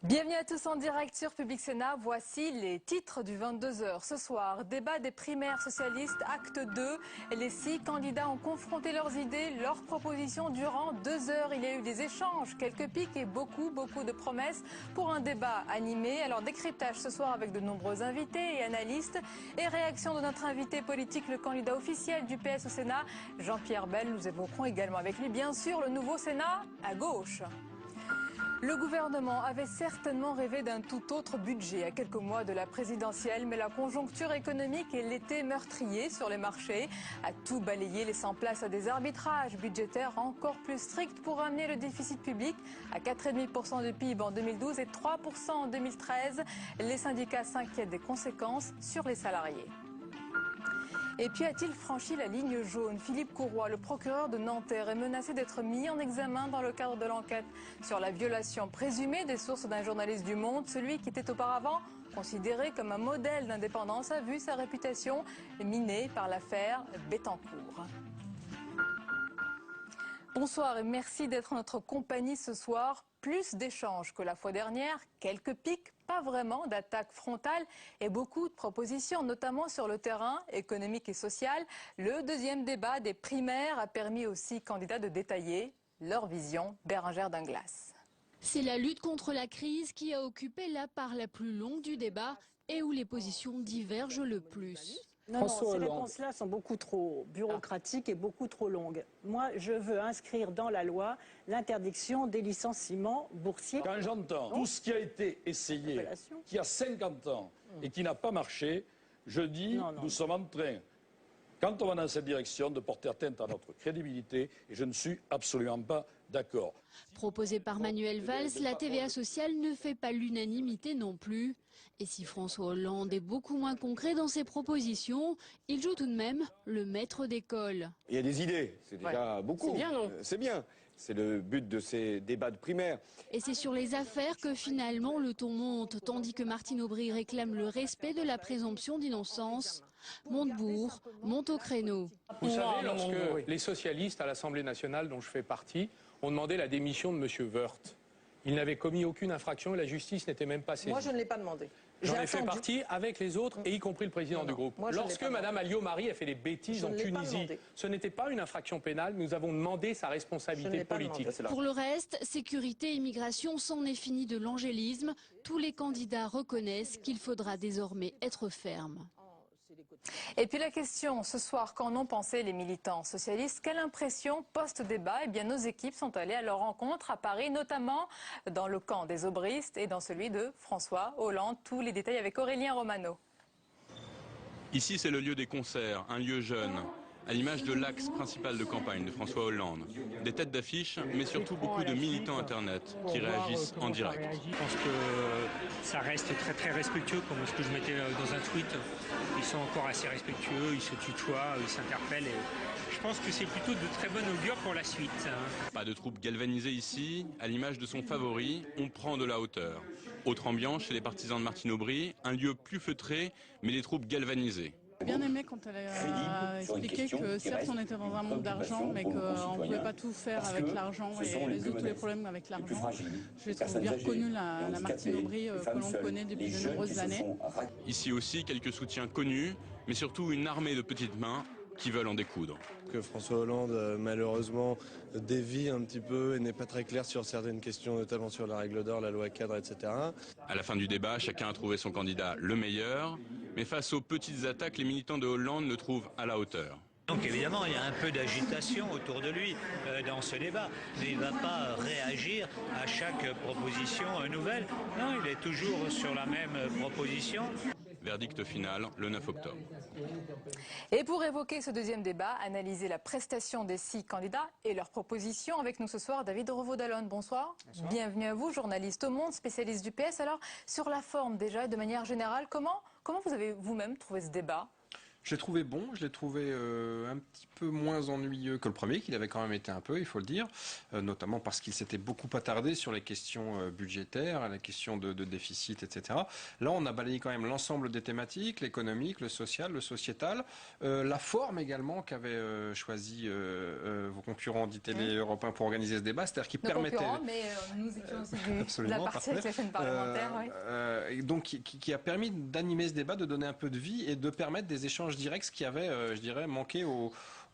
Bienvenue à tous en direct sur Public Sénat. Voici les titres du 22h. Ce soir, débat des primaires socialistes, acte 2. Les 6 candidats ont confronté leurs idées, leurs propositions durant 2 heures. Il y a eu des échanges, quelques pics et beaucoup de promesses pour un débat animé. Alors décryptage ce soir avec de nombreux invités et analystes et réaction de notre invité politique, le candidat officiel du PS au Sénat, Jean-Pierre Bel. Nous évoquerons également avec lui, bien sûr, le nouveau Sénat à gauche. Le gouvernement avait certainement rêvé d'un tout autre budget à quelques mois de la présidentielle, mais la conjoncture économique et l'été meurtrier sur les marchés a tout balayé, laissant place à des arbitrages budgétaires encore plus stricts pour ramener le déficit public à 4,5% du PIB en 2012 et 3% en 2013. Les syndicats s'inquiètent des conséquences sur les salariés. Et puis a-t-il franchi la ligne jaune? Philippe Courroy, le procureur de Nanterre, est menacé d'être mis en examen dans le cadre de l'enquête sur la violation présumée des sources d'un journaliste du Monde. Celui qui était auparavant considéré comme un modèle d'indépendance a vu sa réputation minée par l'affaire Bettencourt. Bonsoir et merci d'être en notre compagnie ce soir. Plus d'échanges que la fois dernière, quelques pics, pas vraiment d'attaques frontales et beaucoup de propositions, notamment sur le terrain économique et social. Le deuxième débat des primaires a permis aux 6 candidats de détailler leur vision. Bérengère Danglas. C'est la lutte contre la crise qui a occupé la part la plus longue du débat et où les positions divergent le plus. Non, ces réponses-là sont beaucoup trop bureaucratiques et beaucoup trop longues. Moi, je veux inscrire dans la loi l'interdiction des licenciements boursiers. Quand j'entends tout ce qui a été essayé, qui a 50 ans et qui n'a pas marché, je dis nous sommes en train, quand on va dans cette direction, de porter atteinte à notre crédibilité et je ne suis absolument pas d'accord. Proposée par Manuel Valls, la TVA sociale ne fait pas l'unanimité non plus. Et si François Hollande est beaucoup moins concret dans ses propositions, il joue tout de même le maître d'école. Il y a des idées, c'est déjà beaucoup. C'est bien, non ? C'est bien. C'est le but de ces débats de primaire. Et c'est sur les affaires que finalement le ton monte, tandis que Martine Aubry réclame le respect de la présomption d'innocence. Montebourg monte au créneau. Vous savez, lorsque les socialistes à l'Assemblée nationale, dont je fais partie, ont demandé la démission de M. Woerth, il n'avait commis aucune infraction et la justice n'était même pas saisie. Moi, je ne l'ai pas demandé. J'en ai fait partie avec les autres, et y compris le président du groupe. Lorsque Mme Alliot-Marie a fait des bêtises en Tunisie, ce n'était pas une infraction pénale, nous avons demandé sa responsabilité politique. Pour le reste, sécurité et immigration, c'en est fini de l'angélisme. Tous les candidats reconnaissent qu'il faudra désormais être ferme. Et puis la question ce soir, qu'en ont pensé les militants socialistes? Quelle impression post-débat? Eh bien, nos équipes sont allées à leur rencontre à Paris, notamment dans le camp des aubristes et dans celui de François Hollande. Tous les détails avec Aurélien Romano. Ici, c'est le lieu des concerts, un lieu jeune, à l'image de l'axe principal de campagne de François Hollande. Des têtes d'affiche, mais surtout beaucoup de militants Internet qui réagissent en direct. Je pense que ça reste très respectueux, comme ce que je mettais dans un tweet. Ils sont encore assez respectueux, ils se tutoient, ils s'interpellent. Et je pense que c'est plutôt de très bon augure pour la suite. Pas de troupes galvanisées ici, à l'image de son favori, on prend de la hauteur. Autre ambiance chez les partisans de Martine Aubry, un lieu plus feutré, mais des troupes galvanisées. J'ai bien aimé quand elle a expliqué que certes on était dans un monde d'argent, mais qu'on ne pouvait pas tout faire avec l'argent et résoudre tous les problèmes avec l'argent. Je trouve bien reconnu la Martine Aubry que l'on connaît depuis de nombreuses années. Ici aussi, quelques soutiens connus, mais surtout une armée de petites mains qui veulent en découdre. Que François Hollande, malheureusement, dévie un petit peu et n'est pas très clair sur certaines questions, notamment sur la règle d'or, la loi cadre, etc. À la fin du débat, chacun a trouvé son candidat le meilleur, mais face aux petites attaques, les militants de Hollande le trouvent à la hauteur. Donc évidemment, il y a un peu d'agitation autour de lui dans ce débat, mais il ne va pas réagir à chaque proposition nouvelle. Non, il est toujours sur la même proposition. Verdict final le 9 octobre. Et pour évoquer ce deuxième débat, analyser la prestation des 6 candidats et leurs propositions, avec nous ce soir David Revaud-Dallon. Bonsoir. Bienvenue à vous, journaliste au Monde, spécialiste du PS. Alors, sur la forme déjà et de manière générale, comment vous avez vous-même trouvé ce débat ? Je l'ai trouvé bon, je l'ai trouvé un petit peu moins ennuyeux que le premier, qu'il avait quand même été un peu, il faut le dire, notamment parce qu'il s'était beaucoup attardé sur les questions budgétaires, la question de déficit, etc. Là, on a balayé quand même l'ensemble des thématiques, l'économique, le social, le sociétal, la forme également qu'avaient choisi vos concurrents d'ITélé Europe 1 pour organiser ce débat, c'est-à-dire qui permettait... mais nous étions aussi de la partie avec les chaînes parlementaires. Donc, qui a permis d'animer ce débat, de donner un peu de vie et de permettre des échanges directs, ce qui avait, je dirais, manqué au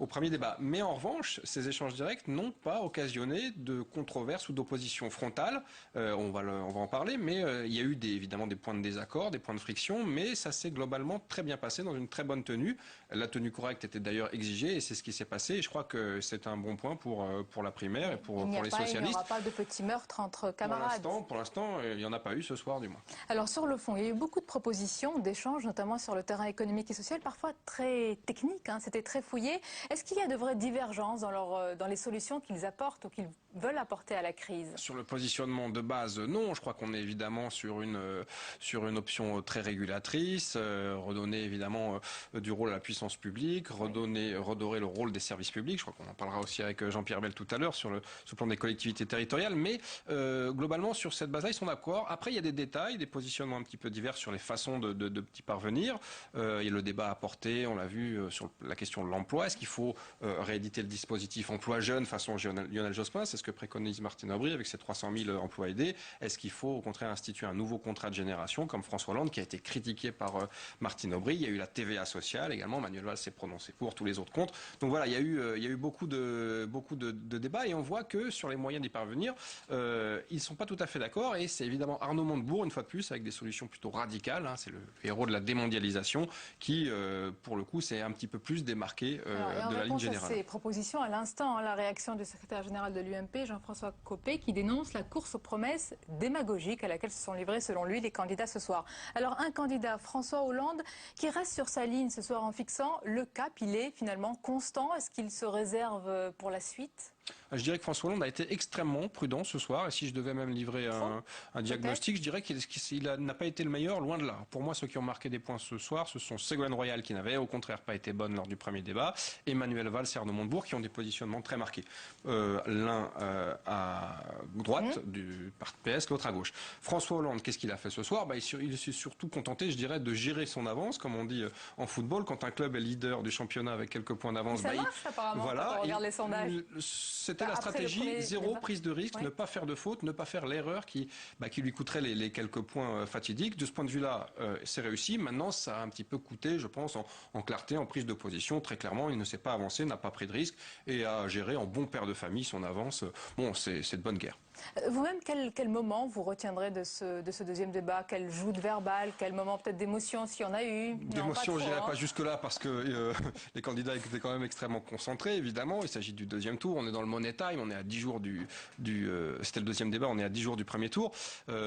premier débat. Mais en revanche, ces échanges directs n'ont pas occasionné de controverses ou d'opposition frontale. On va en parler, mais il y a eu évidemment des points de désaccord, des points de friction, mais ça s'est globalement très bien passé dans une très bonne tenue. La tenue correcte était d'ailleurs exigée et c'est ce qui s'est passé. Et je crois que c'est un bon point pour la primaire et pour les socialistes. Il n'y aura pas de petits meurtres entre camarades. Pour l'instant, il n'y en a pas eu ce soir du moins. Alors sur le fond, il y a eu beaucoup de propositions, d'échanges, notamment sur le terrain économique et social, parfois très techniques, c'était très fouillé. Est-ce qu'il y a de vraies divergences dans les solutions qu'ils apportent ou qu'ils veulent apporter à la crise? Sur le positionnement de base, non. Je crois qu'on est évidemment sur une option très régulatrice, redonner évidemment du rôle à la puissance publique, redorer le rôle des services publics. Je crois qu'on en parlera aussi avec Jean-Pierre Bel tout à l'heure sur le plan des collectivités territoriales. Mais globalement, sur cette base-là, ils sont d'accord. Après, il y a des détails, des positionnements un petit peu divers sur les façons de y parvenir. Il y a le débat à porter, on l'a vu, sur la question de l'emploi. Est-ce qu'il faut rééditer le dispositif emploi jeune façon Lionel Jospin? C'est ce que préconise Martine Aubry avec ses 300 000 emplois aidés. Est-ce qu'il faut au contraire instituer un nouveau contrat de génération comme François Hollande qui a été critiqué par Martine Aubry? Il y a eu la TVA sociale également. Manuel Valls s'est prononcé pour, tous les autres contre. Donc voilà, il y a eu beaucoup de débats et on voit que sur les moyens d'y parvenir, ils sont pas tout à fait d'accord et c'est évidemment Arnaud Montebourg, une fois de plus, avec des solutions plutôt radicales. C'est le héros de la démondialisation qui, pour le coup, s'est un petit peu plus démarqué de la ligne générale. Ces propositions à l'instant, la réaction du secrétaire général de l'UMP, Jean-François Copé, qui dénonce la course aux promesses démagogiques à laquelle se sont livrés, selon lui, les candidats ce soir. Alors, un candidat, François Hollande, qui reste sur sa ligne ce soir en fixant le cap, il est finalement constant. Est-ce qu'il se réserve pour la suite ? Je dirais que François Hollande a été extrêmement prudent ce soir. Et si je devais même livrer un diagnostic, je dirais qu'il n'a pas été le meilleur, loin de là. Pour moi, ceux qui ont marqué des points ce soir, ce sont Ségolène Royal, qui n'avait au contraire pas été bonne lors du premier débat, et Manuel Valls et Arnaud Montebourg, qui ont des positionnements très marqués. L'un à droite du parti PS, l'autre à gauche. François Hollande, qu'est-ce qu'il a fait ce soir? Il s'est surtout contenté, je dirais, de gérer son avance, comme on dit en football. Quand un club est leader du championnat avec quelques points d'avance, ça marche apparemment quand on regarde les sondages. C'était la stratégie, zéro prise de risque, ne pas faire de faute, ne pas faire l'erreur qui lui coûterait les quelques points fatidiques. De ce point de vue-là, c'est réussi. Maintenant, ça a un petit peu coûté, je pense, en clarté, en prise de position. Très clairement, il ne s'est pas avancé, n'a pas pris de risque et a géré en bon père de famille son avance. Bon, c'est de bonne guerre. Vous-même, quel moment vous retiendrez de ce deuxième débat? Quelle joute verbale? Quel moment peut-être d'émotion, s'il y en a eu? D'émotion, je n'irai pas jusque-là parce que les candidats étaient quand même extrêmement concentrés, évidemment. Il s'agit du deuxième tour. On est dans le money time. On est à 10 jours c'était le deuxième débat. On est à 10 jours du premier tour.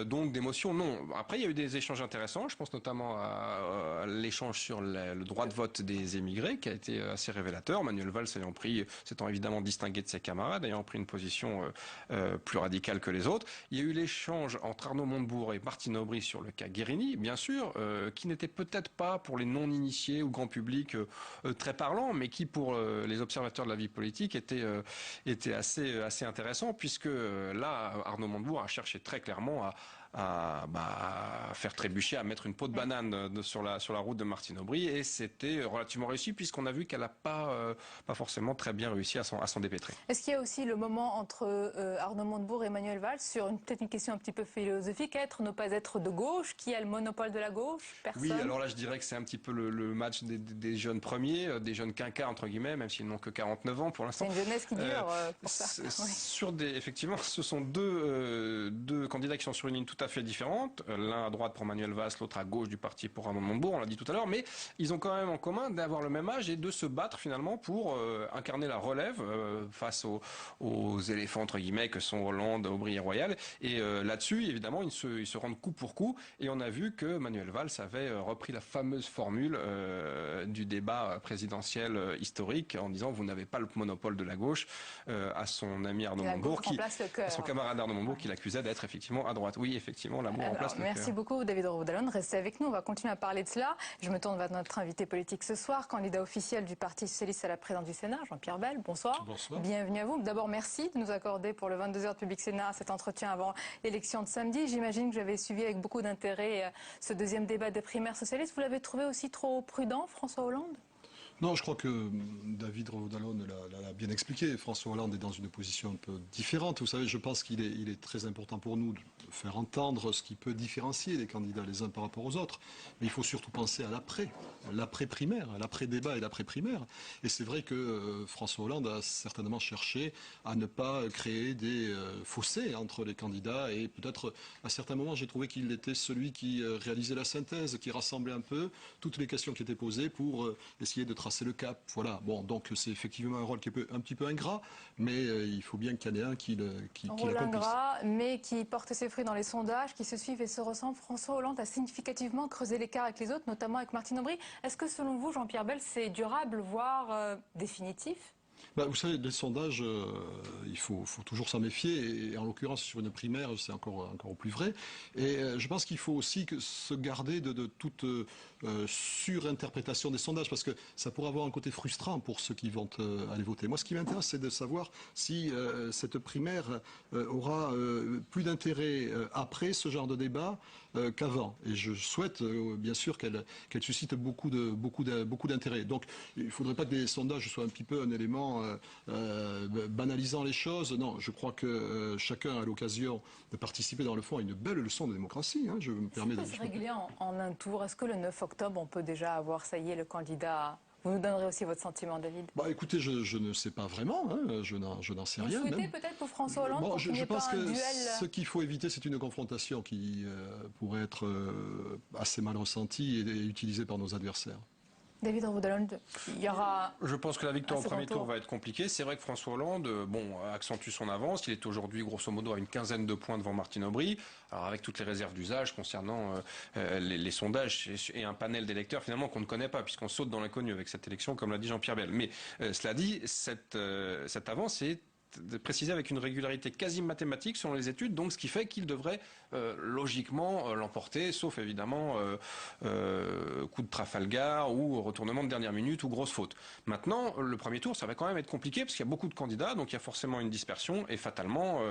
Donc d'émotion, non. Après, il y a eu des échanges intéressants. Je pense notamment à l'échange sur le droit de vote des émigrés qui a été assez révélateur. Manuel Valls s'étant évidemment distingué de ses camarades, ayant pris une position plus radicale que les autres. Il y a eu l'échange entre Arnaud Montebourg et Martine Aubry sur le cas Guérini, bien sûr, qui n'était peut-être pas pour les non-initiés ou grand public très parlant, mais qui pour les observateurs de la vie politique était assez intéressant, puisque là, Arnaud Montebourg a cherché très clairement à faire trébucher, à mettre une peau de banane sur la route de Martine Aubry, et c'était relativement réussi puisqu'on a vu qu'elle n'a pas forcément très bien réussi à s'en dépêtrer. Est-ce qu'il y a aussi le moment entre Arnaud Montebourg et Manuel Valls sur peut-être une question un petit peu philosophique, être, ne pas être de gauche? Qui a le monopole de la gauche? Personne. Oui, alors là je dirais que c'est un petit peu le match des jeunes premiers, des jeunes quinquas entre guillemets, même s'ils n'ont que 49 ans pour l'instant. C'est une jeunesse qui dure pour ça. Effectivement, ce sont deux candidats qui sont sur une ligne tout à fait différentes, l'un à droite pour Manuel Valls, l'autre à gauche du parti pour Arnaud Montebourg, on l'a dit tout à l'heure, mais ils ont quand même en commun d'avoir le même âge et de se battre finalement pour incarner la relève face aux éléphants entre guillemets que sont Hollande, Aubry et Royal. Et là-dessus, évidemment, ils se rendent coup pour coup, et on a vu que Manuel Valls avait repris la fameuse formule du débat présidentiel historique en disant vous n'avez pas le monopole de la gauche à son ami Arnaud Montebourg, à son camarade Arnaud Montebourg qui l'accusait d'être effectivement à droite. Oui, effectivement, l'amour remplace le cœur. Merci beaucoup David Rovdalon. Restez avec nous, on va continuer à parler de cela. Je me tourne vers notre invité politique ce soir, candidat officiel du Parti socialiste à la présidence du Sénat, Jean-Pierre Bel. Bonsoir. Bonsoir. Bienvenue à vous. D'abord, merci de nous accorder pour le 22h de Public Sénat cet entretien avant l'élection de samedi. J'imagine que j'avais suivi avec beaucoup d'intérêt ce deuxième débat des primaires socialistes. Vous l'avez trouvé aussi trop prudent, François Hollande ? Non, je crois que David Rovdalon l'a bien expliqué. François Hollande est dans une position un peu différente. Vous savez, je pense qu'il est très important pour nous de faire entendre ce qui peut différencier les candidats les uns par rapport aux autres. Mais il faut surtout penser à l'après-primaire, à l'après-débat et l'après-primaire. Et c'est vrai que François Hollande a certainement cherché à ne pas créer des fossés entre les candidats. Et peut-être, à certains moments, j'ai trouvé qu'il était celui qui réalisait la synthèse, qui rassemblait un peu toutes les questions qui étaient posées pour essayer de tracer le cap. Voilà. Bon, donc c'est effectivement un rôle qui est un petit peu ingrat, mais il faut bien qu'il y en ait un qui l'accomplisse. Un rôle ingrat, mais qui porte ses fruits dans les sondages, qui se suivent et se ressemblent. François Hollande a significativement creusé l'écart avec les autres, notamment avec Martine Aubry. Est-ce que selon vous, Jean-Pierre Bel, c'est durable, voire définitif ? Vous savez, les sondages, il faut toujours s'en méfier, et en l'occurrence sur une primaire, c'est encore plus vrai. Et je pense qu'il faut aussi se garder de toute surinterprétation des sondages, parce que ça pourrait avoir un côté frustrant pour ceux qui vont aller voter. Moi, ce qui m'intéresse, c'est de savoir si cette primaire aura plus d'intérêt après ce genre de débat qu'avant. Et je souhaite bien sûr qu'elle suscite beaucoup d'intérêt. Donc, il ne faudrait pas que les sondages soient un petit peu un élément banalisant les choses. Non, je crois que chacun a l'occasion de participer dans le fond à une belle leçon de démocratie. Je me permets de se régler en un tour. Est-ce que le 9 octobre, on peut déjà avoir, ça y est, le candidat? Vous nous donnerez aussi votre sentiment, David. Écoutez, je ne sais pas vraiment, je n'en sais rien. Vous souhaitez peut-être pour François Hollande je pense que ce qu'il faut éviter, c'est une confrontation qui pourrait être assez mal ressentie et utilisée par nos adversaires. David Rovdalon, il y aura... Je pense que la victoire au premier tour va être compliquée. C'est vrai que François Hollande accentue son avance. Il est aujourd'hui grosso modo à une quinzaine de points devant Martine Aubry. Alors avec toutes les réserves d'usage concernant les sondages et un panel d'électeurs finalement qu'on ne connaît pas puisqu'on saute dans l'inconnu avec cette élection comme l'a dit Jean-Pierre Bel. Mais cela dit, cette avance est précisé avec une régularité quasi mathématique selon les études, donc ce qui fait qu'il devrait logiquement l'emporter, sauf évidemment coup de Trafalgar ou retournement de dernière minute ou grosse faute. Maintenant, le premier tour, ça va quand même être compliqué parce qu'il y a beaucoup de candidats, donc il y a forcément une dispersion et fatalement,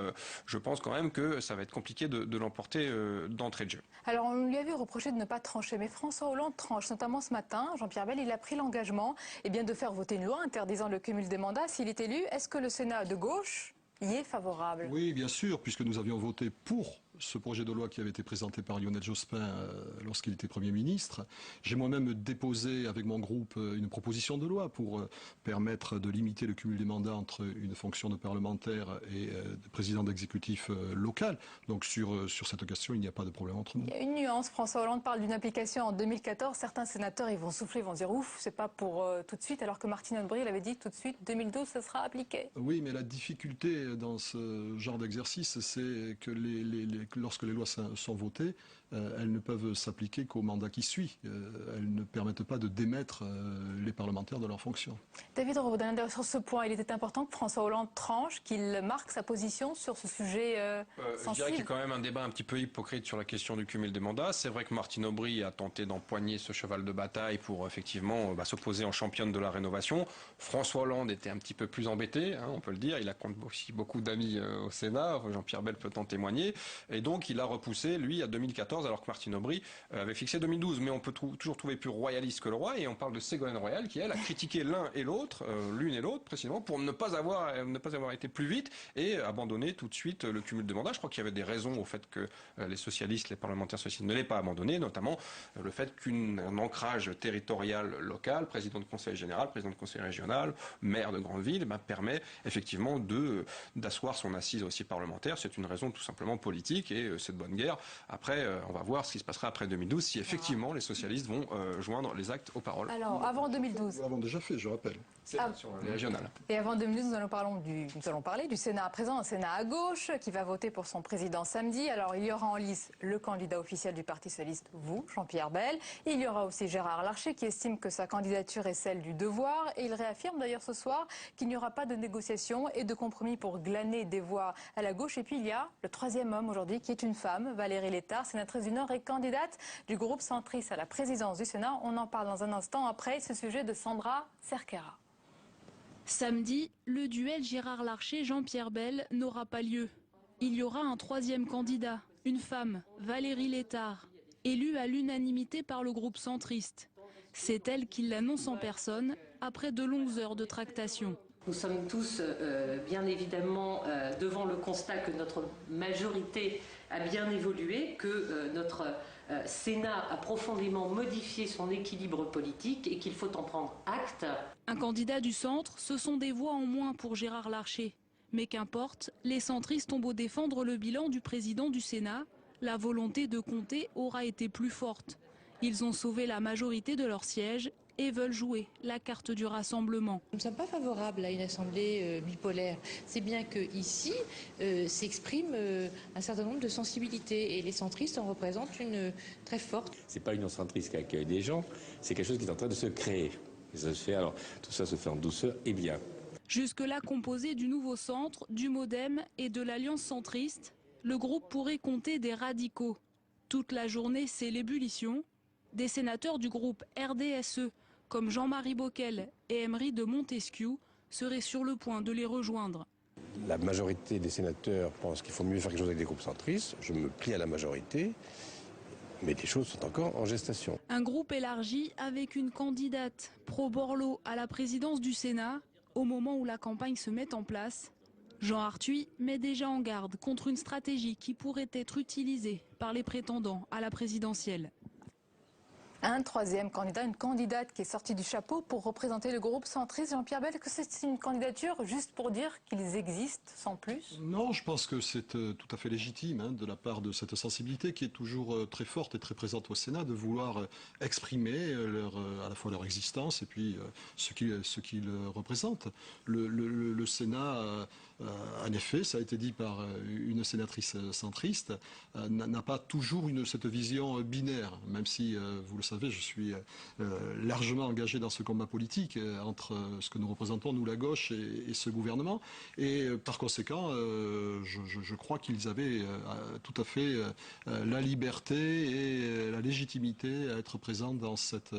je pense quand même que ça va être compliqué de l'emporter d'entrée de jeu. Alors on lui avait reproché de ne pas trancher, mais François Hollande tranche, notamment ce matin. Jean-Pierre Bel, il a pris l'engagement de faire voter une loi interdisant le cumul des mandats s'il est élu. Est-ce que le Sénat de gauche y est favorable? Oui, bien sûr, puisque nous avions voté pour ce projet de loi qui avait été présenté par Lionel Jospin lorsqu'il était Premier ministre. J'ai moi-même déposé avec mon groupe une proposition de loi pour permettre de limiter le cumul des mandats entre une fonction de parlementaire et de président d'exécutif local. Donc sur cette question, il n'y a pas de problème entre nous. Il y a une nuance. François Hollande parle d'une application en 2014. Certains sénateurs, ils vont souffler, ils vont dire ouf, c'est pas pour tout de suite, alors que Martine Aubry, elle avait dit tout de suite, 2012, ça sera appliqué. Oui, mais la difficulté dans ce genre d'exercice, c'est que lorsque les lois sont votées, elles ne peuvent s'appliquer qu'au mandat qui suit. Elles ne permettent pas de démettre les parlementaires de leurs fonctions. David Rovdalon, sur ce point, il était important que François Hollande tranche, qu'il marque sa position sur ce sujet sensible. Je dirais qu'il y a quand même un débat un petit peu hypocrite sur la question du cumul des mandats. C'est vrai que Martine Aubry a tenté d'empoigner ce cheval de bataille pour effectivement s'opposer en championne de la rénovation. François Hollande était un petit peu plus embêté, on peut le dire. Il a aussi beaucoup d'amis au Sénat. Jean-Pierre Bel peut en témoigner. Et donc il a repoussé, lui, à 2014, alors que Martine Aubry avait fixé 2012. Mais on peut toujours trouver plus royaliste que le roi. Et on parle de Ségolène Royal qui, elle, a critiqué l'un et l'autre, l'une et l'autre, précisément, pour ne pas avoir été plus vite et abandonner tout de suite le cumul de mandats. Je crois qu'il y avait des raisons au fait que les socialistes, les parlementaires socialistes ne l'aient pas abandonné, notamment le fait qu'un ancrage territorial local, président de conseil général, président de conseil régional, maire de grande ville, permet effectivement d'asseoir son assise aussi parlementaire. C'est une raison tout simplement politique. politique et c'est de bonne guerre. Après, on va voir ce qui se passera après 2012 si effectivement les socialistes vont joindre les actes aux paroles. Alors, avant 2012... Nous l'avons déjà fait, je rappelle. C'est sur les régionales. Et avant 2012, nous allons parler du Sénat à présent, un Sénat à gauche qui va voter pour son président samedi. Alors, il y aura en lice le candidat officiel du Parti socialiste, vous, Jean-Pierre Bel. Il y aura aussi Gérard Larcher qui estime que sa candidature est celle du devoir. Et il réaffirme d'ailleurs ce soir qu'il n'y aura pas de négociation et de compromis pour glaner des voix à la gauche. Et puis, il y a le troisième homme aujourd'hui qui est une femme, Valérie Létard, sénatrice du Nord et candidate du groupe centriste à la présidence du Sénat. On en parle dans un instant après ce sujet de Sandra Cerquera. Samedi, le duel Gérard Larcher-Jean-Pierre Bel n'aura pas lieu. Il y aura un troisième candidat, une femme, Valérie Létard, élue à l'unanimité par le groupe centriste. C'est elle qui l'annonce en personne après de longues heures de tractation. Nous sommes tous bien évidemment devant le constat que notre majorité a bien évolué, que notre Sénat a profondément modifié son équilibre politique et qu'il faut en prendre acte. Un candidat du centre, ce sont des voix en moins pour Gérard Larcher. Mais qu'importe, les centristes ont beau défendre le bilan du président du Sénat, la volonté de compter aura été plus forte. Ils ont sauvé la majorité de leurs sièges et veulent jouer la carte du rassemblement. Nous ne sommes pas favorables à une assemblée bipolaire. C'est bien qu'ici s'exprime un certain nombre de sensibilités et les centristes en représentent une très forte. C'est pas l'Union centriste qui accueille des gens, c'est quelque chose qui est en train de se créer. Et ça se fait, alors, tout ça se fait en douceur et bien. Jusque-là composé du nouveau centre, du MoDem et de l'Alliance centriste, le groupe pourrait compter des radicaux. Toute la journée, c'est l'ébullition. Des sénateurs du groupe RDSE, comme Jean-Marie Bockel et Emery de Montesquieu, seraient sur le point de les rejoindre. La majorité des sénateurs pense qu'il faut mieux faire quelque chose avec des groupes centristes. Je me plie à la majorité, mais des choses sont encore en gestation. Un groupe élargi avec une candidate pro-Borloo à la présidence du Sénat, au moment où la campagne se met en place. Jean Arthuis met déjà en garde contre une stratégie qui pourrait être utilisée par les prétendants à la présidentielle. Un troisième candidat, une candidate qui est sortie du chapeau pour représenter le groupe centriste. Jean-Pierre Bel, que c'est une candidature juste pour dire qu'ils existent sans plus? Non, je pense que c'est tout à fait légitime de la part de cette sensibilité qui est toujours très forte et très présente au Sénat de vouloir exprimer à la fois leur existence et puis ce qu'ils représentent. Le Sénat, en effet, ça a été dit par une sénatrice centriste, n'a pas toujours cette vision binaire, même si, vous le savez, je suis largement engagé dans ce combat politique entre ce que nous représentons, nous la gauche, et ce gouvernement. Et par conséquent, je crois qu'ils avaient tout à fait la liberté et la légitimité à être présents dans cette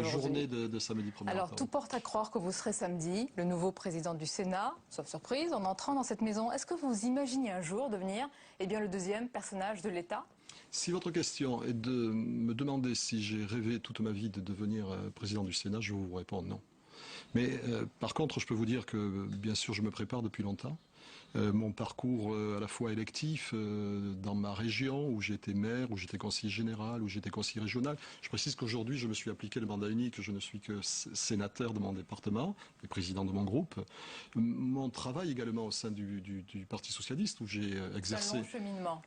journée de samedi 1er Alors octobre. tout porte à croire que vous serez samedi le nouveau président du Sénat, sauf surprise, en entrant dans cette maison. Est-ce que vous imaginez un jour devenir le deuxième personnage de l'État ? Si votre question est de me demander si j'ai rêvé toute ma vie de devenir président du Sénat, je vais vous répondre non. Mais par contre, je peux vous dire que bien sûr, je me prépare depuis longtemps. Mon parcours à la fois électif dans ma région où j'étais maire, où j'étais conseiller général, où j'étais conseiller régional. Je précise qu'aujourd'hui je me suis appliqué le mandat unique, je ne suis que sénateur de mon département et président de mon groupe. Mon travail également au sein du Parti socialiste où j'ai exercé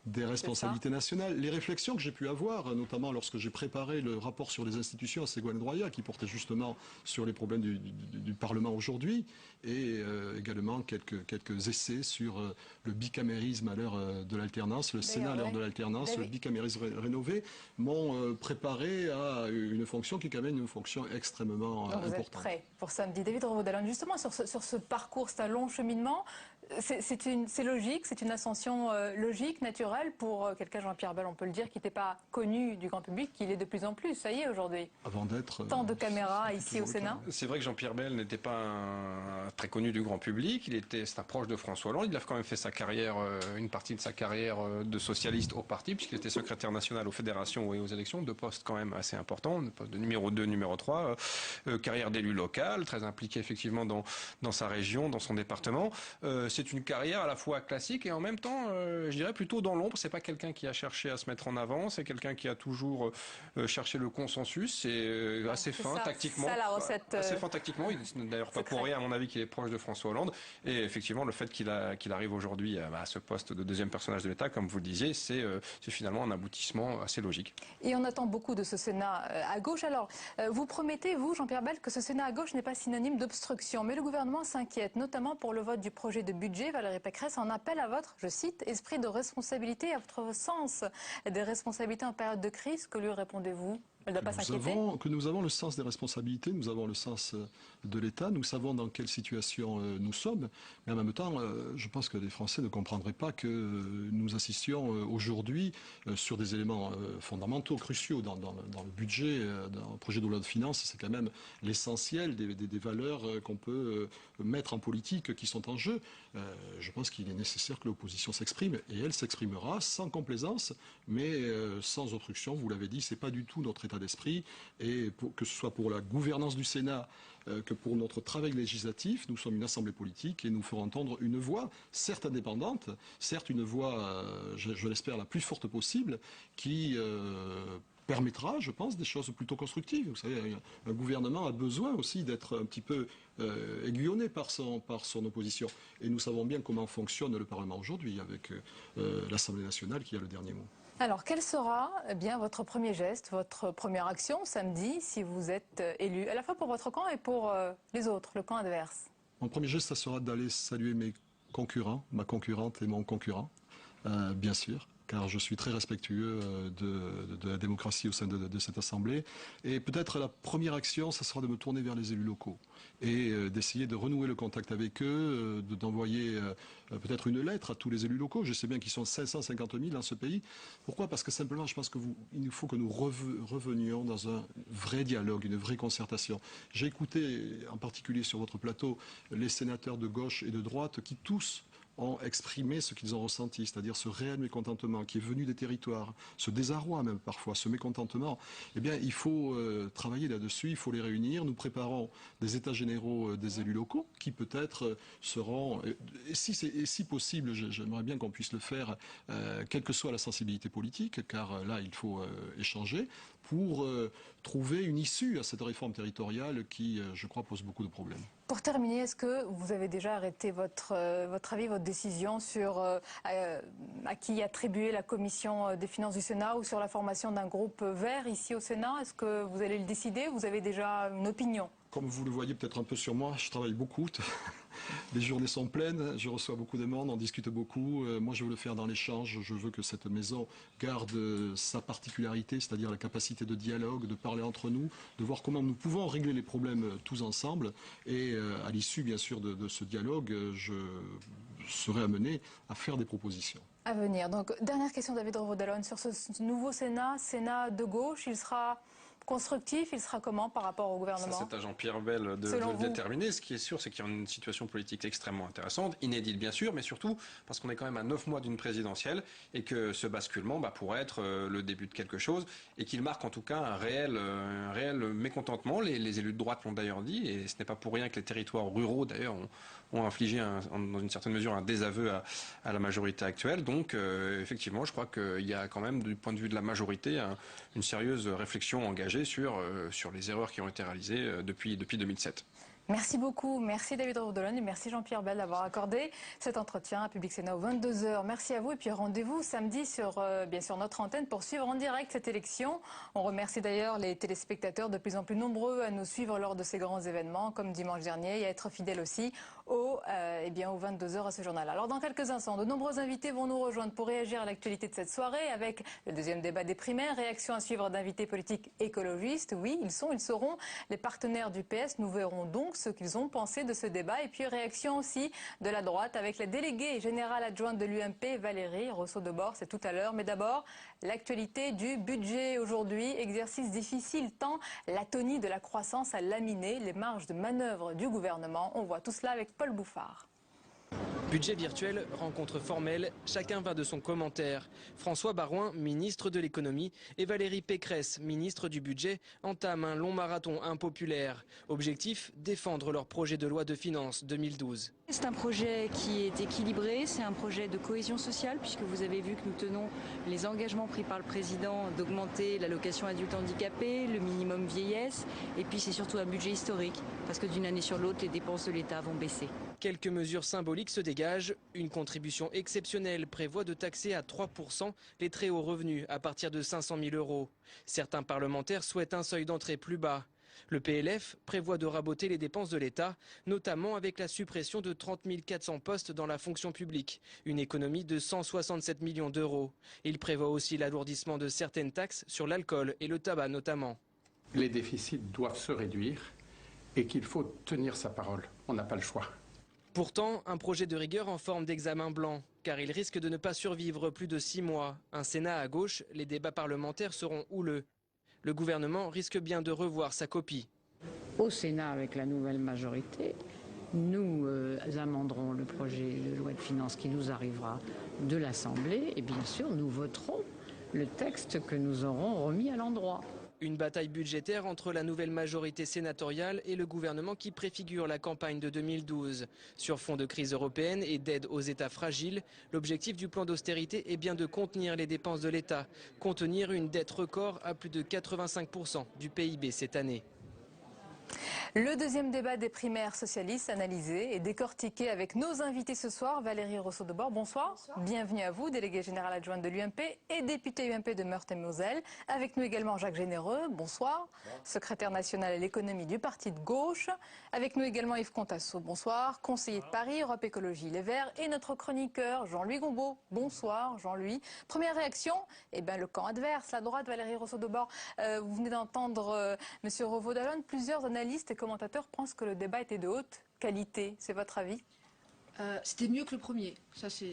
des responsabilités nationales. Les réflexions que j'ai pu avoir, notamment lorsque j'ai préparé le rapport sur les institutions à Ségolène Royat qui portait justement sur les problèmes du Parlement aujourd'hui et également quelques essais sur le bicamérisme à l'heure de l'alternance, le Sénat à l'heure de l'alternance, le bicamérisme rénové, m'ont préparé à une fonction qui est quand même une fonction extrêmement importante. Vous êtes prêt pour samedi. David Revaud-Dallon, justement sur ce parcours, c'est un long cheminement. C'est logique, c'est une ascension logique, naturelle pour quelqu'un, Jean-Pierre Bel, on peut le dire, qui n'était pas connu du grand public, qui l'est de plus en plus, ça y est aujourd'hui. Avant d'être... Tant de caméras ici au Sénat. C'est vrai que Jean-Pierre Bel n'était pas très connu du grand public, c'est un proche de François Hollande, il a quand même fait sa carrière, une partie de sa carrière de socialiste au parti, puisqu'il était secrétaire national aux fédérations et aux élections, deux postes quand même assez importants, de poste de numéro 2, numéro 3, carrière d'élu local, très impliqué effectivement dans sa région, dans son département. c'est une carrière à la fois classique et en même temps, je dirais plutôt dans l'ombre. C'est pas quelqu'un qui a cherché à se mettre en avant, c'est quelqu'un qui a toujours cherché le consensus. C'est assez fin tactiquement. Ça, la recette. Assez fin tactiquement. Il n'est d'ailleurs pas pour rien, à mon avis, qu'il est proche de François Hollande. Et effectivement, le fait qu'il arrive aujourd'hui à ce poste de deuxième personnage de l'État, comme vous le disiez, c'est finalement un aboutissement assez logique. Et on attend beaucoup de ce Sénat à gauche. Alors, vous promettez, vous, Jean-Pierre Bel, que ce Sénat à gauche n'est pas synonyme d'obstruction. Mais le gouvernement s'inquiète, notamment pour le vote du projet de budget. Valérie Pécresse en appelle à votre, je cite, esprit de responsabilité, à votre sens des responsabilités en période de crise. Que lui répondez-vous ? Elle ne doit pas s'inquiéter. Que nous avons le sens des responsabilités, nous avons le sens de l'État, nous savons dans quelle situation nous sommes, mais en même temps, je pense que les Français ne comprendraient pas que nous assistions aujourd'hui sur des éléments fondamentaux, cruciaux dans le budget, dans le projet de loi de finances. C'est quand même l'essentiel des valeurs qu'on peut mettre en politique qui sont en jeu. Je pense qu'il est nécessaire que l'opposition s'exprime, et elle s'exprimera sans complaisance, mais sans obstruction. Vous l'avez dit, c'est pas du tout notre état d'esprit, et que ce soit pour la gouvernance du Sénat que pour notre travail législatif, nous sommes une assemblée politique et nous ferons entendre une voix, certes indépendante, certes une voix, je l'espère, la plus forte possible, qui permettra, je pense, des choses plutôt constructives. Vous savez, un gouvernement a besoin aussi d'être un petit peu aiguillonné par son opposition. Et nous savons bien comment fonctionne le Parlement aujourd'hui, avec l'Assemblée nationale qui a le dernier mot. Alors, quel sera votre premier geste, votre première action samedi, si vous êtes élu, à la fois pour votre camp et pour les autres, le camp adverse? Mon premier geste, ça sera d'aller saluer mes concurrents, ma concurrente et mon concurrent, bien sûr, car je suis très respectueux de la démocratie au sein de cette Assemblée. Et peut-être la première action, ça sera de me tourner vers les élus locaux et d'essayer de renouer le contact avec eux, d'envoyer peut-être une lettre à tous les élus locaux. Je sais bien qu'ils sont 550 000 dans ce pays. Pourquoi? Parce que simplement, je pense qu'il faut que nous revenions dans un vrai dialogue, une vraie concertation. J'ai écouté, en particulier sur votre plateau, les sénateurs de gauche et de droite qui tous ont exprimé ce qu'ils ont ressenti, c'est-à-dire ce réel mécontentement qui est venu des territoires, ce désarroi même parfois, ce mécontentement. Eh bien, il faut travailler là-dessus, il faut les réunir. Nous préparons des états généraux des élus locaux qui peut-être seront, et si possible, j'aimerais bien qu'on puisse le faire, quelle que soit la sensibilité politique, car là, il faut échanger pour trouver une issue à cette réforme territoriale qui, je crois, pose beaucoup de problèmes. Pour terminer, est-ce que vous avez déjà arrêté votre avis, votre décision sur à qui attribuer la commission des finances du Sénat ou sur la formation d'un groupe vert ici au Sénat? Est-ce que vous allez le décider? Vous avez déjà une opinion? Comme vous le voyez peut-être un peu sur moi, je travaille beaucoup. Les journées sont pleines, je reçois beaucoup de monde, on discute beaucoup. Moi, je veux le faire dans l'échange. Je veux que cette maison garde sa particularité, c'est-à-dire la capacité de dialogue, de parler entre nous, de voir comment nous pouvons régler les problèmes tous ensemble. Et à l'issue, bien sûr, de ce dialogue, je serai amené à faire des propositions. À venir. Donc, dernière question, David Revaud-Dallon, sur ce nouveau Sénat de gauche, il sera constructif, il sera comment par rapport au gouvernement? Ça, c'est à Jean-Pierre Bel de le déterminer. Ce qui est sûr, c'est qu'il y a une situation politique extrêmement intéressante, inédite bien sûr, mais surtout parce qu'on est quand même à 9 mois d'une présidentielle et que ce basculement pourrait être le début de quelque chose et qu'il marque en tout cas un réel mécontentement. Les élus de droite l'ont d'ailleurs dit, et ce n'est pas pour rien que les territoires ruraux d'ailleurs ont infligé dans une certaine mesure un désaveu à la majorité actuelle. Donc effectivement, je crois qu'il y a quand même du point de vue de la majorité une sérieuse réflexion engagée sur les erreurs qui ont été réalisées depuis 2007. Merci beaucoup. Merci David Revaud-Dallon et merci Jean-Pierre Bel d'avoir accordé cet entretien à Public Sénat aux 22h. Merci à vous et puis rendez-vous samedi sur bien sûr notre antenne pour suivre en direct cette élection. On remercie d'ailleurs les téléspectateurs de plus en plus nombreux à nous suivre lors de ces grands événements comme dimanche dernier et à être fidèles aussi aux 22h à ce journal. Alors dans quelques instants, de nombreux invités vont nous rejoindre pour réagir à l'actualité de cette soirée avec le deuxième débat des primaires, réaction à suivre d'invités politiques écologistes. Oui, ils seront les partenaires du PS. Nous verrons donc ce qu'ils ont pensé de ce débat et puis réaction aussi de la droite avec la déléguée générale adjointe de l'UMP, Valérie Rousseau-Debord, c'est tout à l'heure. Mais d'abord, l'actualité du budget aujourd'hui, exercice difficile tant l'atonie de la croissance a laminé les marges de manœuvre du gouvernement. On voit tout cela avec Paul Bouffard. Budget virtuel, rencontre formelle, chacun va de son commentaire. François Baroin, ministre de l'économie, et Valérie Pécresse, ministre du budget, entament un long marathon impopulaire. Objectif, défendre leur projet de loi de finances 2012. C'est un projet qui est équilibré, c'est un projet de cohésion sociale puisque vous avez vu que nous tenons les engagements pris par le président d'augmenter l'allocation adulte handicapé, le minimum vieillesse et puis c'est surtout un budget historique parce que d'une année sur l'autre les dépenses de l'État vont baisser. Quelques mesures symboliques se dégagent. Une contribution exceptionnelle prévoit de taxer à 3% les très hauts revenus à partir de 500 000 €. Certains parlementaires souhaitent un seuil d'entrée plus bas. Le PLF prévoit de raboter les dépenses de l'État, notamment avec la suppression de 30 400 postes dans la fonction publique, une économie de 167 millions d'euros. Il prévoit aussi l'alourdissement de certaines taxes sur l'alcool et le tabac notamment. Les déficits doivent se réduire et qu'il faut tenir sa parole. On n'a pas le choix. Pourtant, un projet de rigueur en forme d'examen blanc, car il risque de ne pas survivre plus de 6 mois. Un Sénat à gauche, les débats parlementaires seront houleux. Le gouvernement risque bien de revoir sa copie. Au Sénat, avec la nouvelle majorité, nous amenderons le projet de loi de finances qui nous arrivera de l'Assemblée et bien sûr nous voterons le texte que nous aurons remis à l'endroit. Une bataille budgétaire entre la nouvelle majorité sénatoriale et le gouvernement qui préfigure la campagne de 2012. Sur fond de crise européenne et d'aide aux États fragiles, l'objectif du plan d'austérité est bien de contenir les dépenses de l'État, contenir une dette record à plus de 85% du PIB cette année. Le deuxième débat des primaires socialistes analysé et décortiqué avec nos invités ce soir. Valérie Rousseau-Debord, bonsoir. Bonsoir. Bienvenue à vous, déléguée générale adjointe de l'UMP et députée UMP de Meurthe-et-Moselle. Avec nous également Jacques Généreux, bonsoir. Secrétaire national à l'économie du parti de gauche. Avec nous également Yves Contasso, bonsoir. Conseiller de Paris, Europe Écologie Les Verts. Et notre chroniqueur Jean-Louis Gombault, bonsoir Jean-Louis. Première réaction, le camp adverse, la droite, Valérie Rousseau-Debord. Vous venez d'entendre Monsieur Revaud-Dallon, plusieurs analystes et commentateurs pensent que le débat était de haute qualité. C'est votre avis ? C'était mieux que le premier, ça c'est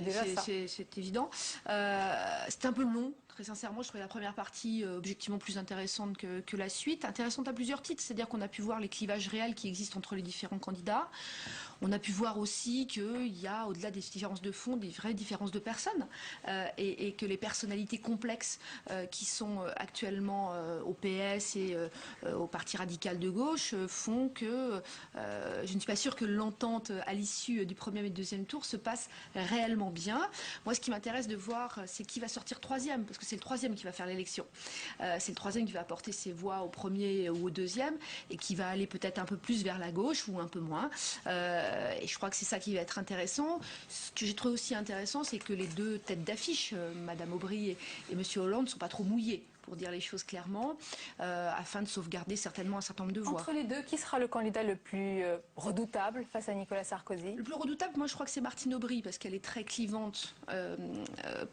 évident. C'était un peu long, très sincèrement. Je trouvais la première partie objectivement plus intéressante que la suite. Intéressante à plusieurs titres, c'est-à-dire qu'on a pu voir les clivages réels qui existent entre les différents candidats. On a pu voir aussi qu'il y a, au-delà des différences de fond, des vraies différences de personnes et que les personnalités complexes qui sont actuellement au PS et au Parti radical de gauche font que je ne suis pas sûre que l'entente à l'issue du premier et deuxième tour se passe réellement bien. Moi, ce qui m'intéresse de voir, c'est qui va sortir troisième, parce que c'est le troisième qui va faire l'élection. C'est le troisième qui va apporter ses voix au premier ou au deuxième et qui va aller peut-être un peu plus vers la gauche ou un peu moins. Et je crois que c'est ça qui va être intéressant. Ce que j'ai trouvé aussi intéressant, c'est que les deux têtes d'affiche, Madame Aubry et Monsieur Hollande, ne sont pas trop mouillés, pour dire les choses clairement, afin de sauvegarder certainement un certain nombre de voix. Entre les deux, qui sera le candidat le plus redoutable face à Nicolas Sarkozy ? Le plus redoutable, moi je crois que c'est Martine Aubry, parce qu'elle est très clivante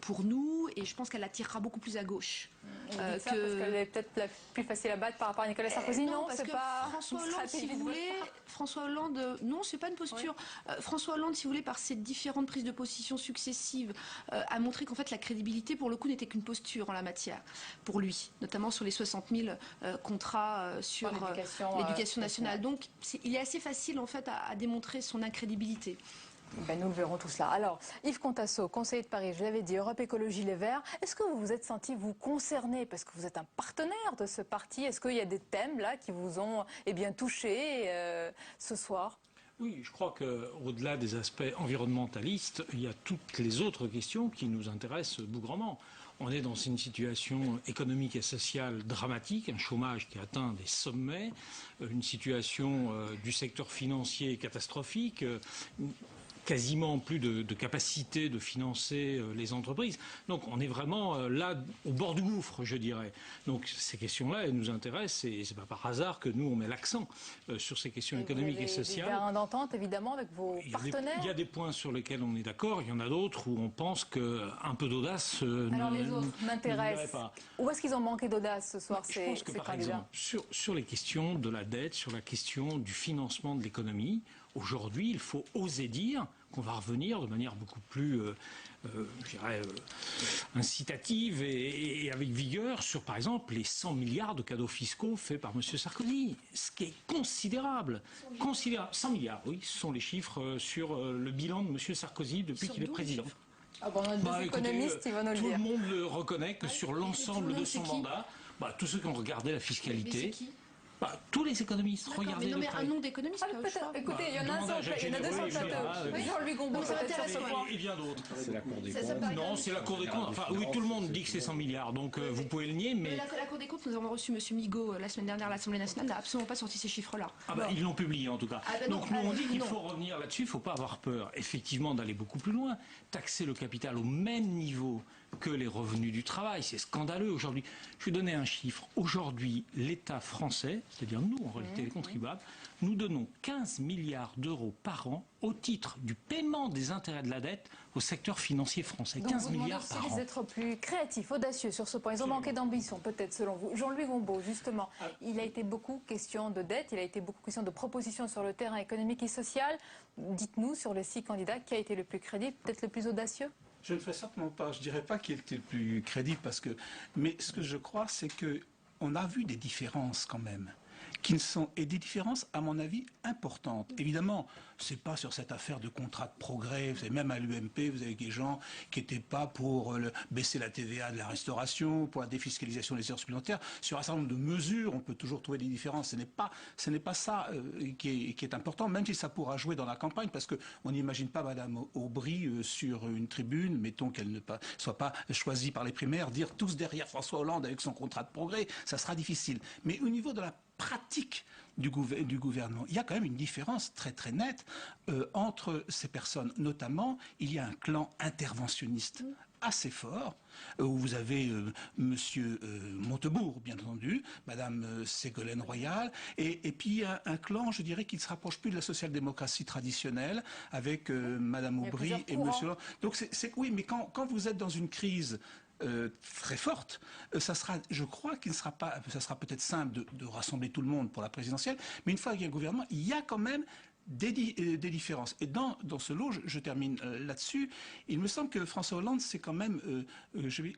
pour nous, et je pense qu'elle attirera beaucoup plus à gauche. Parce qu'elle est peut-être la plus facile à battre par rapport à Nicolas Sarkozy. Non, parce que François Hollande, si vous voulez, François Hollande, non, c'est pas une posture. Ouais. François Hollande, si vous voulez, par ses différentes prises de position successives, a montré qu'en fait la crédibilité, pour le coup, n'était qu'une posture en la matière, pour lui, notamment sur les 60 000 contrats sur l'éducation nationale. Donc, il est assez facile en fait à démontrer son incrédibilité. Nous le verrons tout cela. Alors, Yves Contasso, conseiller de Paris, je l'avais dit, Europe Écologie Les Verts. Est-ce que vous vous êtes senti, vous, concerné, parce que vous êtes un partenaire de ce parti? Est-ce qu'il y a des thèmes là qui vous ont touché ce soir? Oui, je crois qu'au-delà des aspects environnementalistes, il y a toutes les autres questions qui nous intéressent bougrement. On est dans une situation économique et sociale dramatique, un chômage qui atteint des sommets, une situation du secteur financier catastrophique, quasiment plus de capacité de financer les entreprises. Donc on est vraiment là au bord du gouffre, je dirais. Donc ces questions-là, elles nous intéressent et c'est pas par hasard que nous on met l'accent sur ces questions économiques et sociales. Il y a un entente évidemment avec vos partenaires. Il y a des points sur lesquels on est d'accord, il y en a d'autres où on pense qu'un peu d'audace Alors les autres m'intéressent. Où est-ce qu'ils ont manqué d'audace ce soir, Je pense que par exemple, sur les questions de la dette, sur la question du financement de l'économie, aujourd'hui, il faut oser dire qu'on va revenir de manière beaucoup plus, je dirais, incitative et avec vigueur sur, par exemple, les 100 milliards de cadeaux fiscaux faits par M. Sarkozy, ce qui est considérable. 100 milliards, oui, ce sont les chiffres sur le bilan de M. Sarkozy depuis qu'il est président. Ah bon, on a deux économistes, ils vont nous le dire. Tout le monde le reconnaît que sur l'ensemble de son mandat, tous ceux qui ont regardé la fiscalité... tous les économistes, regardez. Mais non, mais un nom d'économiste. Écoutez, il y en a un seul, il y en a deux sur le plateau. Jean-Louis Gombault, et bien d'autres. C'est la Cour des comptes. Non, c'est la Cour des comptes. Enfin, oui, tout le monde dit que c'est 100 milliards, donc vous pouvez le nier, mais... La Cour des comptes, nous avons reçu M. Migaud la semaine dernière à l'Assemblée nationale, n'a absolument pas sorti ces chiffres-là. Ils l'ont publié en tout cas. Donc nous on dit qu'il faut revenir là-dessus, il ne faut pas avoir peur, effectivement, d'aller beaucoup plus loin. Taxer le capital au même niveau que les revenus du travail, c'est scandaleux aujourd'hui. Je vais donner un chiffre. Aujourd'hui, l'État français, c'est-à-dire nous, en réalité les contribuables, nous donnons 15 milliards d'euros par an au titre du paiement des intérêts de la dette au secteur financier français. Donc 15 milliards par an. Vous d'être plus créatifs, audacieux sur ce point. Ils ont manqué d'ambition, peut-être, selon vous. Jean-Louis Gombault, justement, il a été beaucoup question de dette, il a été beaucoup question de propositions sur le terrain économique et social. Dites-nous, sur les 6 candidats, qui a été le plus crédible, peut-être le plus audacieux? Je ne fais certainement pas. Je ne dirais pas qu'il était le plus crédible mais ce que je crois, c'est qu'on a vu des différences quand même. Et des différences, à mon avis, importantes. Évidemment, ce n'est pas sur cette affaire de contrat de progrès. Vous savez, même à l'UMP, vous avez des gens qui n'étaient pas pour baisser la TVA de la restauration, pour la défiscalisation des heures supplémentaires. Sur un certain nombre de mesures, on peut toujours trouver des différences. Ce n'est pas ça qui est important, même si ça pourra jouer dans la campagne, parce qu'on n'imagine pas Mme Aubry sur une tribune, mettons qu'elle ne soit pas choisie par les primaires, dire tous derrière François Hollande avec son contrat de progrès. Ça sera difficile. Mais au niveau de la pratique du gouvernement, il y a quand même une différence très très nette entre ces personnes. Notamment, il y a un clan interventionniste assez fort, où vous avez Monsieur Montebourg, bien entendu, Madame Ségolène Royal, et puis il y a un clan, je dirais, qui ne se rapproche plus de la social-démocratie traditionnelle, avec Madame Aubry et Monsieur... Donc oui, mais quand vous êtes dans une crise très forte, je crois qu'il ne sera pas, ça sera peut-être simple de rassembler tout le monde pour la présidentielle, mais une fois qu'il y a un gouvernement, il y a quand même des différences. Et dans ce lot, je termine là-dessus, il me semble que François Hollande s'est quand même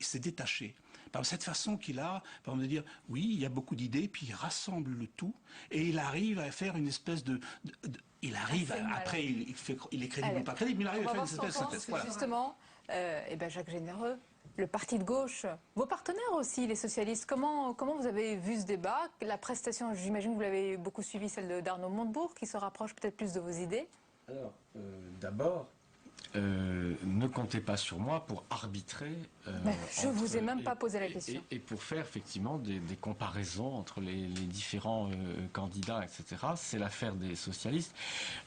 s'est détaché. Par cette façon qu'il a, par exemple, de dire, oui, il y a beaucoup d'idées, puis il rassemble le tout, et il arrive à faire une espèce il arrive, après, il est crédible ou pas crédible, mais il arrive à faire une espèce de synthèse. Voilà. Justement, Jacques Généreux, le parti de gauche, vos partenaires aussi, les socialistes, comment vous avez vu ce débat? La prestation, j'imagine que vous l'avez beaucoup suivi, celle d'Arnaud Montebourg, qui se rapproche peut-être plus de vos idées. Alors, d'abord, ne comptez pas sur moi pour arbitrer. Je ne vous ai même pas posé la question. Et pour faire effectivement des comparaisons entre les différents candidats, etc. C'est l'affaire des socialistes.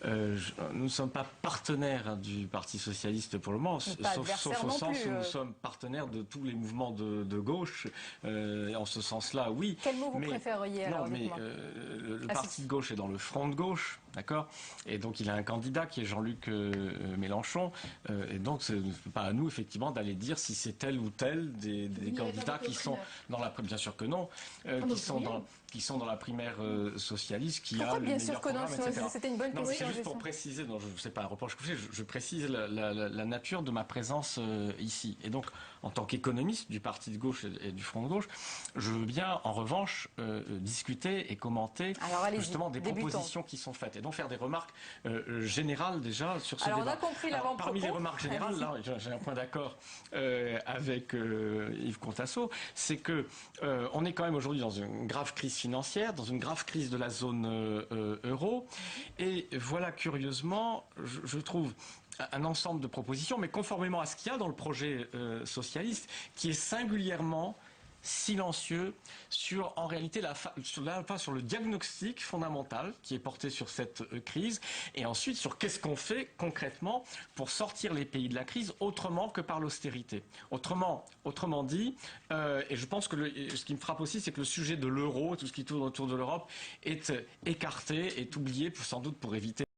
Nous ne sommes pas partenaires du Parti socialiste pour le moment, sauf au sens où nous sommes partenaires de tous les mouvements de gauche. En ce sens-là, oui. Quel mot vous préféreriez alors? Non, mais le Parti de gauche est dans le front de gauche, d'accord. Et donc il a un candidat qui est Jean-Luc Mélenchon. Et donc c'est pas à nous effectivement d'aller dire si c'est tel ou tel des candidats qui sont dans la bien sûr que non, qui sont dans la primaire socialiste, qui a le meilleur programme, etc. C'était une bonne question. C'est juste pour préciser, non, je ne sais pas un reproche que je précise la nature de ma présence ici. Et donc, en tant qu'économiste du parti de gauche et du front de gauche, je veux bien, en revanche, discuter et commenter justement des propositions qui sont faites. Et donc faire des remarques générales déjà sur ce débat. On a compris l'avant-propos. Parmi les remarques générales, là, j'ai un point d'accord avec Yves Contasso, c'est que on est quand même aujourd'hui dans une grave crise financière, dans une grave crise de la zone euro. Et voilà, curieusement, je trouve un ensemble de propositions, mais conformément à ce qu'il y a dans le projet socialiste, qui est singulièrement silencieux sur, en réalité, sur le diagnostic fondamental qui est porté sur cette crise, et ensuite sur qu'est-ce qu'on fait concrètement pour sortir les pays de la crise autrement que par l'austérité. Autrement dit, et je pense que ce qui me frappe aussi, c'est que le sujet de l'euro, tout ce qui tourne autour de l'Europe, est écarté, est oublié, sans doute pour éviter